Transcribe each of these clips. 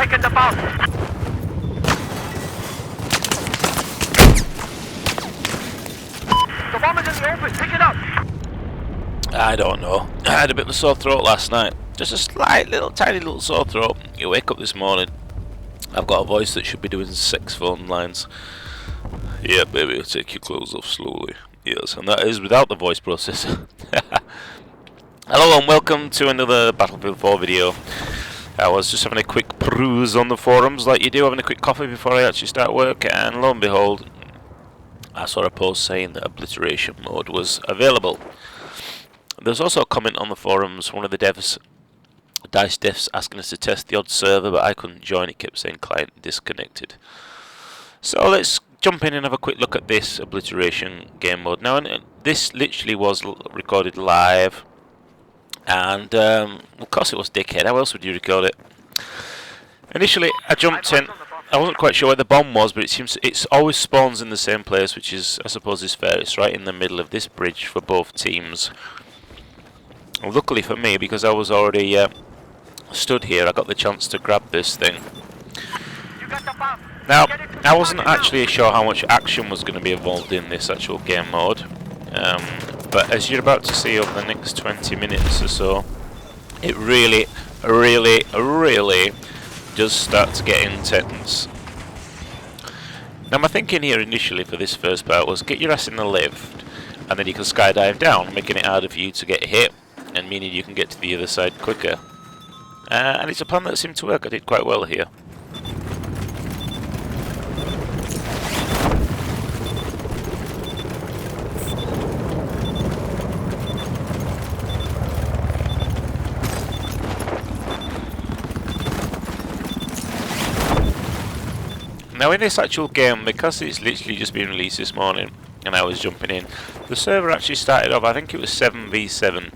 taken the bomb. The bomb is in the open. Pick it up. I don't know. I had a bit of a sore throat last night. Just a slight little, tiny little sore throat. You wake up this morning, I've got a voice that should be doing 6 phone lines. Yeah, baby, take your clothes off slowly. Yes, and that is without the voice processor. Hello and welcome to another Battlefield 4 video. I was just having a quick peruse on the forums like you do, having a quick coffee before I actually start work, and lo and behold, I saw a post saying that Obliteration mode was available. There's also a comment on the forums, one of the devs, Dice Devs, asking us to test the odd server, but I couldn't join, it kept saying client disconnected. So let's jump in and have a quick look at this Obliteration game mode. Now, this literally was recorded live, and of course it was dickhead, how else would you record it? Initially I jumped in, I wasn't quite sure where the bomb was, but it seems it always spawns in the same place, which is, I suppose, is fair. It's right in the middle of this bridge for both teams. Well, luckily for me, because I was already stood here, I got the chance to grab this thing. Now, I wasn't actually sure how much action was going to be involved in this actual game mode, but as you're about to see over the next 20 minutes or so, it really does start to get intense. Now, my thinking here initially for this first part was get your ass in the lift, and then you can skydive down, making it harder for you to get hit, and meaning you can get to the other side quicker. And it's a plan that seemed to work. I did quite well here. Now in this actual game, because it's literally just been released this morning and I was jumping in, the server actually started off, I think it was 7v7.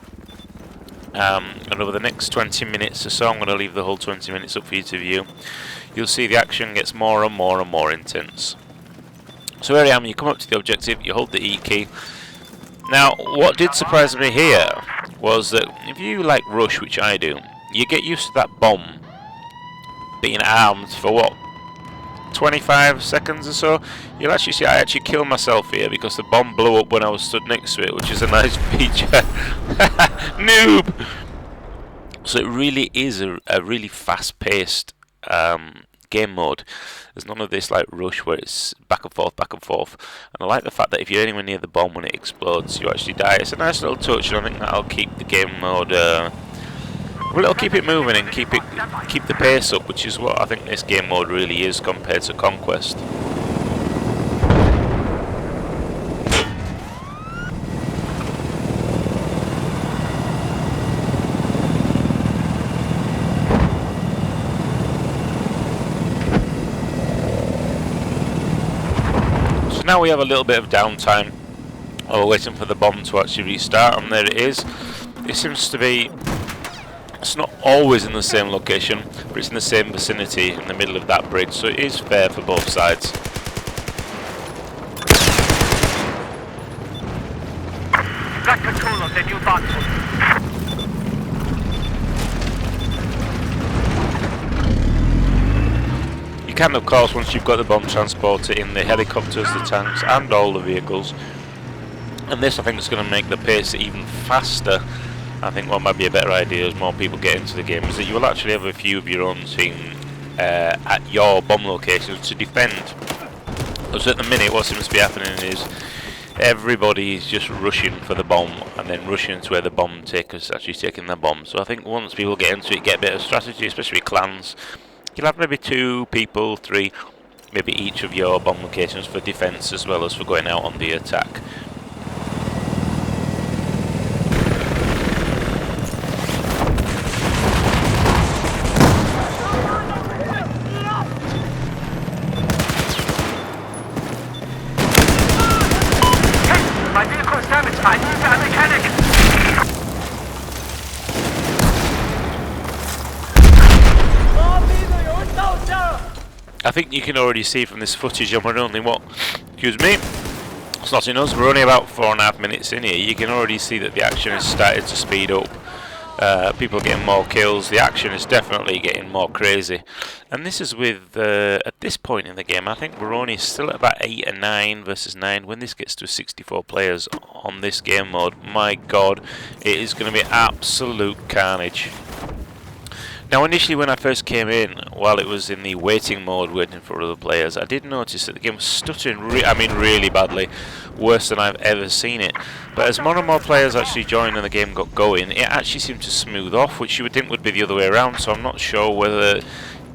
And over the next 20 minutes or so, I'm going to leave the whole 20 minutes up for you to view. You'll see the action gets more and more and more intense. So here I am, you come up to the objective, you hold the E key. Now, what did surprise me here was that if you like rush, which I do, you get used to that bomb being armed for what? 25 seconds or so. You'll actually see I actually killed myself here because the bomb blew up when I was stood next to it, which is a nice feature. Noob! So it really is a really fast-paced game mode. There's none of this like rush where it's back and forth, and I like the fact that if you're anywhere near the bomb when it explodes, you actually die. It's a nice little touch, and I think that'll keep the game mode well, it'll keep it moving and keep the pace up, which is what I think this game mode really is compared to Conquest. So now we have a little bit of downtime. Oh, we're waiting for the bomb to actually restart, and there it is. It seems to be... It's not always in the same location, but it's in the same vicinity in the middle of that bridge, so it is fair for both sides. Got control of the new box. You can, of course, once you've got the bomb, transport it in the helicopters, the tanks, and all the vehicles. And this, I think, is going to make the pace even faster. I think what might be a better idea as more people get into the game is that you will actually have a few of your own team at your bomb locations to defend. Because at the minute what seems to be happening is everybody is just rushing for the bomb and then rushing to where the bomb taker is actually taking the bomb. So I think once people get into it, get a bit of strategy, especially clans, you'll have maybe 2 people, 3, maybe each of your bomb locations for defense as well as for going out on the attack. I think you can already see from this footage, and we're only what, excuse me, it's not in us, we're only about 4.5 minutes in here. You can already see that the action has started to speed up. People getting more kills. The action is definitely getting more crazy. And this is with, at this point in the game, I think we're only still at about 8 and 9 versus 9. When this gets to 64 players on this game mode, my god, it is going to be absolute carnage. Now initially when I first came in, while it was in the waiting mode waiting for other players, I did notice that the game was stuttering, really badly, worse than I've ever seen it. But as more and more players actually joined and the game got going, it actually seemed to smooth off, which you would think would be the other way around, so I'm not sure whether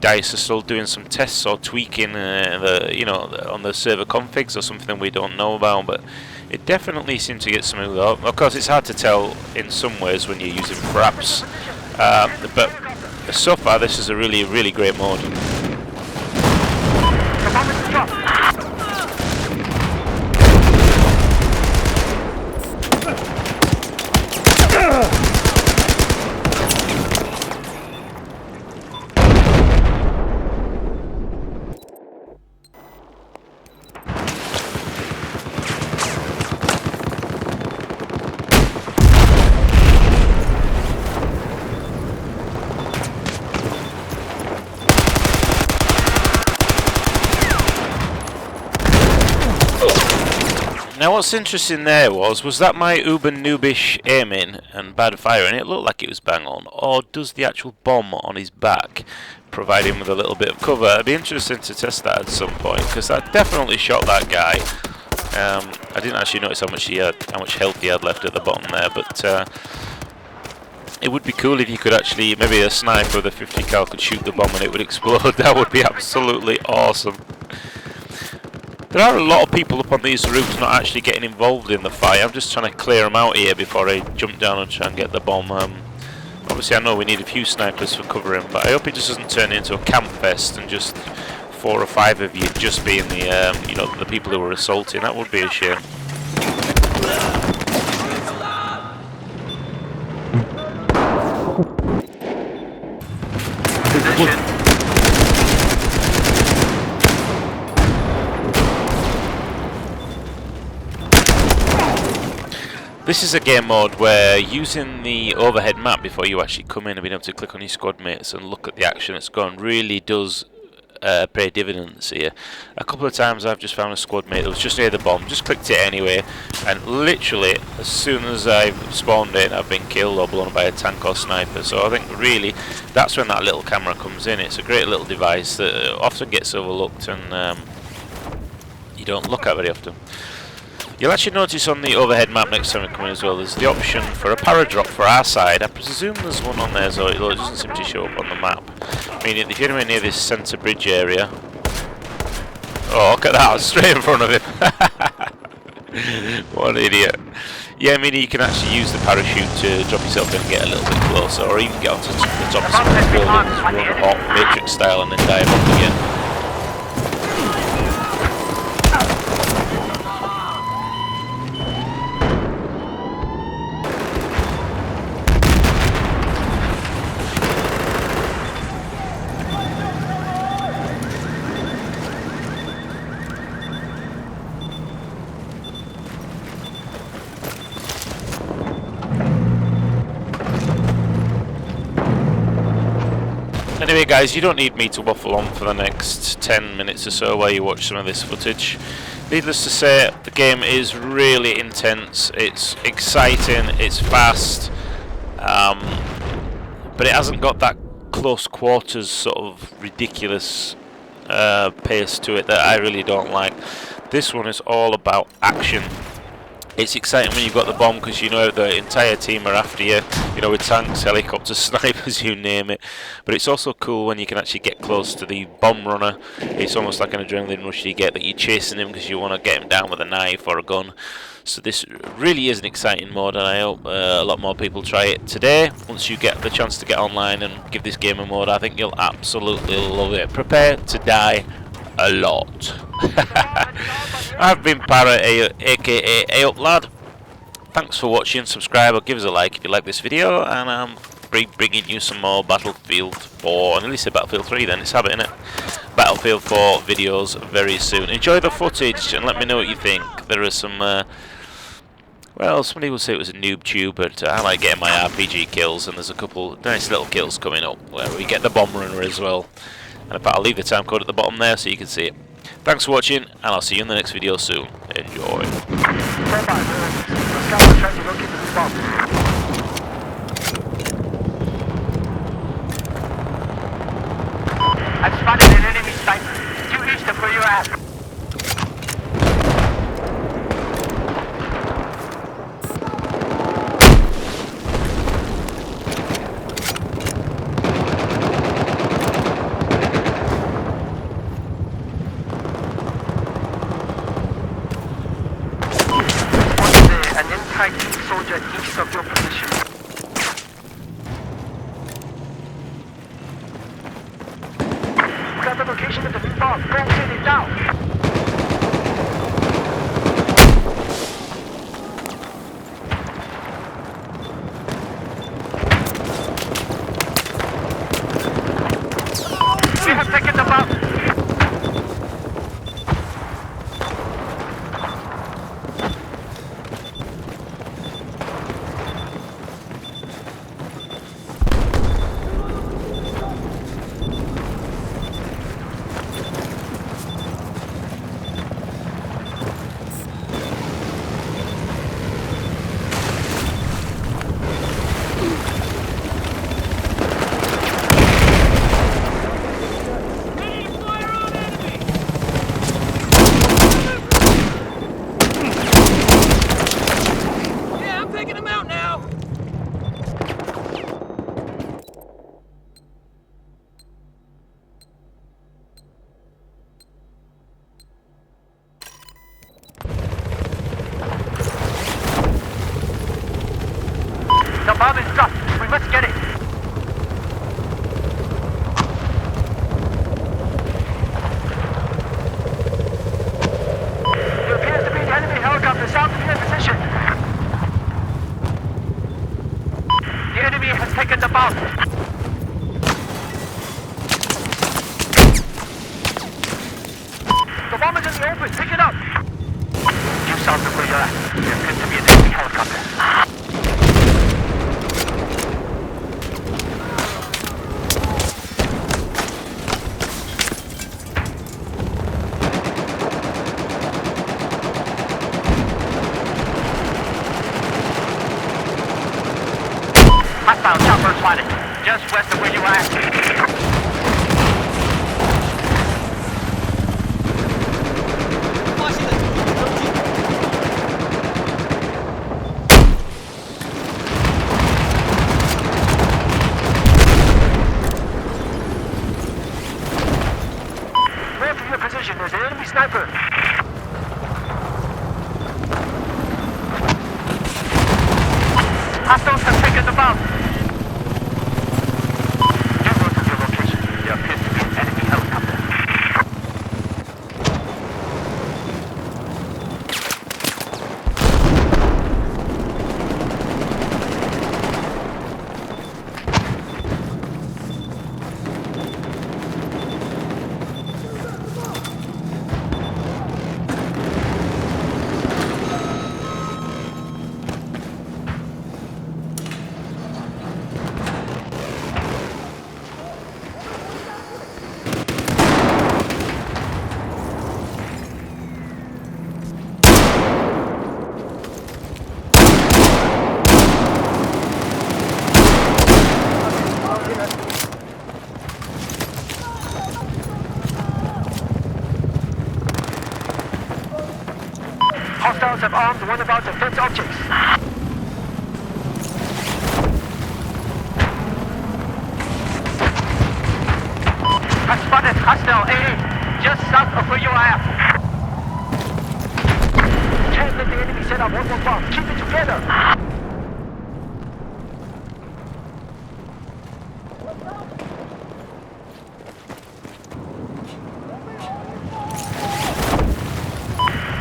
DICE are still doing some tests or tweaking on the server configs or something we don't know about, but it definitely seemed to get smooth off. Of course it's hard to tell in some ways when you're using fraps, but so far this is a really great mode. Now what's interesting there was that my uber noobish aiming and bad firing, it looked like it was bang on, or does the actual bomb on his back provide him with a little bit of cover? It'd be interesting to test that at some point, because I definitely shot that guy. I didn't actually notice how much health he had left at the bottom there, but it would be cool if you could actually, maybe a sniper with a 50 cal could shoot the bomb and it would explode. That would be absolutely awesome. There are a lot of people up on these roofs not actually getting involved in the fight. I'm just trying to clear them out here before I jump down and try and get the bomb. Obviously I know we need a few snipers for covering, but I hope it just doesn't turn into a camp fest and just 4 or 5 of you just being the the people who were assaulting. That would be a shame. This is a game mode where using the overhead map before you actually come in and being able to click on your squad mates and look at the action that's going really does pay dividends here. A couple of times I've just found a squad mate that was just near the bomb, just clicked it anyway, and literally as soon as I've spawned in I've been killed or blown by a tank or sniper. So I think really that's when that little camera comes in. It's a great little device that often gets overlooked and you don't look at very often. You'll actually notice on the overhead map next time we come in as well, there's the option for a paradrop for our side. I presume there's one on there, so it doesn't seem to show up on the map. Meaning if you're anywhere near this centre bridge area... Oh, look at that, straight in front of him. What an idiot. Yeah, I mean you can actually use the parachute to drop yourself in and get a little bit closer, or even get onto the top of some of the buildings, run hot, Matrix style, and then dive off again. Anyway guys, you don't need me to waffle on for the next 10 minutes or so while you watch some of this footage. Needless to say, the game is really intense, it's exciting, it's fast, but it hasn't got that close quarters sort of ridiculous pace to it that I really don't like. This one is all about action. It's exciting when you've got the bomb because you know the entire team are after you, with tanks, helicopters, snipers, you name it. But it's also cool when you can actually get close to the bomb runner. It's almost like an adrenaline rush you get that you're chasing him because you want to get him down with a knife or a gun. So this really is an exciting mode, and I hope a lot more people try it today. Once you get the chance to get online and give this game a mode, I think you'll absolutely love it. Prepare to die a lot. I've been Parrot, aka Lad. Thanks for watching. Subscribe or give us a like if you like this video, and I'm bringing you some more Battlefield 4, and at least say Battlefield 3 then, it's habit, innit? Battlefield 4 videos very soon. Enjoy the footage and let me know what you think. There are some, well, Well, somebody would say it was a noob tube, but I like getting my RPG kills, and there's a couple nice little kills coming up where we get the bomb runner as well. And in fact, I'll leave the time code at the bottom there so you can see it. Thanks for watching, and I'll see you in the next video soon. Enjoy. I've spotted an enemy sniper. Due east of where you're at. An anti-tank soldier east of your position. Got the location of the new bomb. Go hit it down. We have taken the bomb. The bomb is dropped. We must get it. There appears to be an enemy helicopter south of your position. The enemy has taken the bomb. The bomb is in the open. Pick it up. Due south of where you're at. There appears to be an enemy helicopter. Hostile chopper spotted, just west of where you are at. North of your position, there's an enemy sniper. Hostiles have taken the bomb. Due north of your location, there appears to be an enemy helicopter. Hostiles have armed one of our defense objects. I spotted hostile AA just south of where you are at. Can't let the enemy set up one more bomb. Keep it together.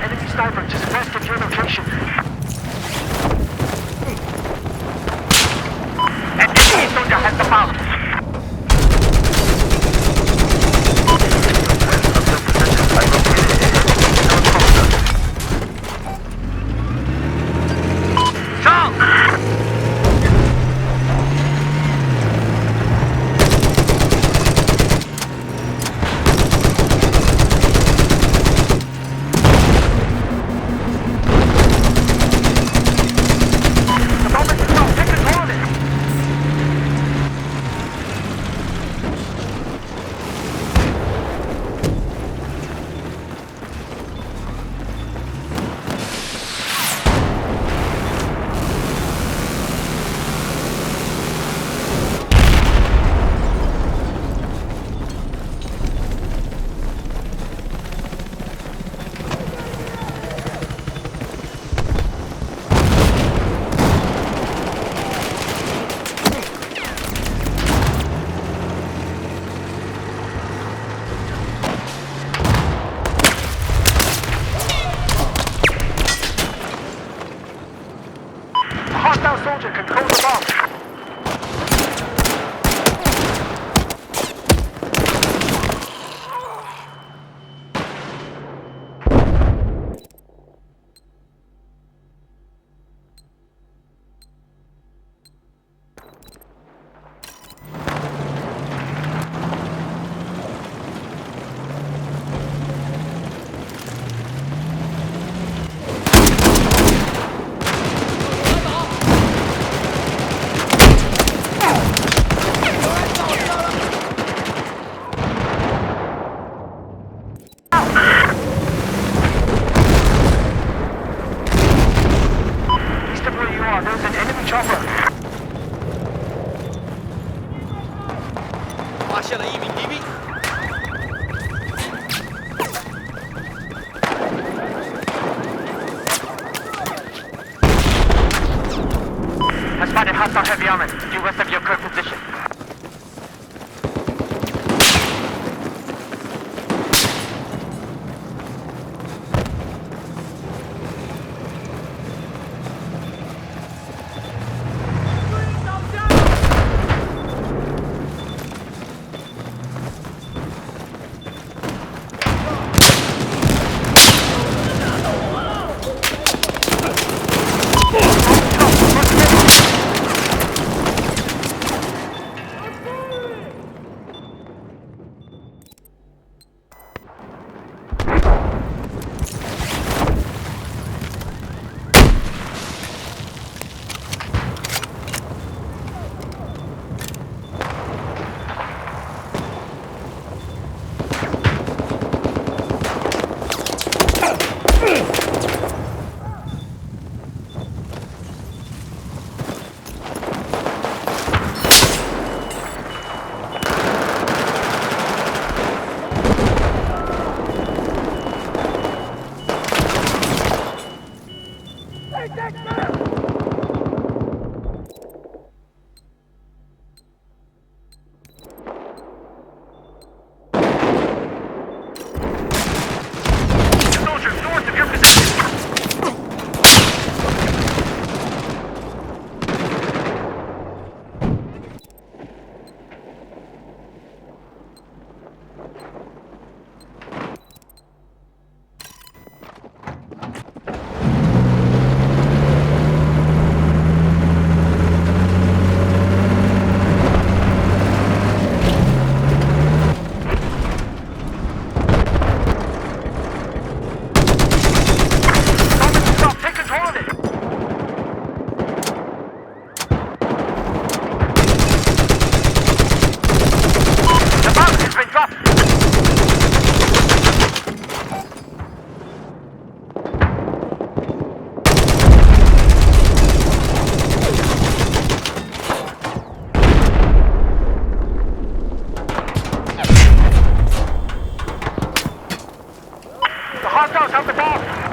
Enemy sniper just west of your location. An enemy soldier has the bomb. Yaman, due west of your current position. The hostiles have the bomb!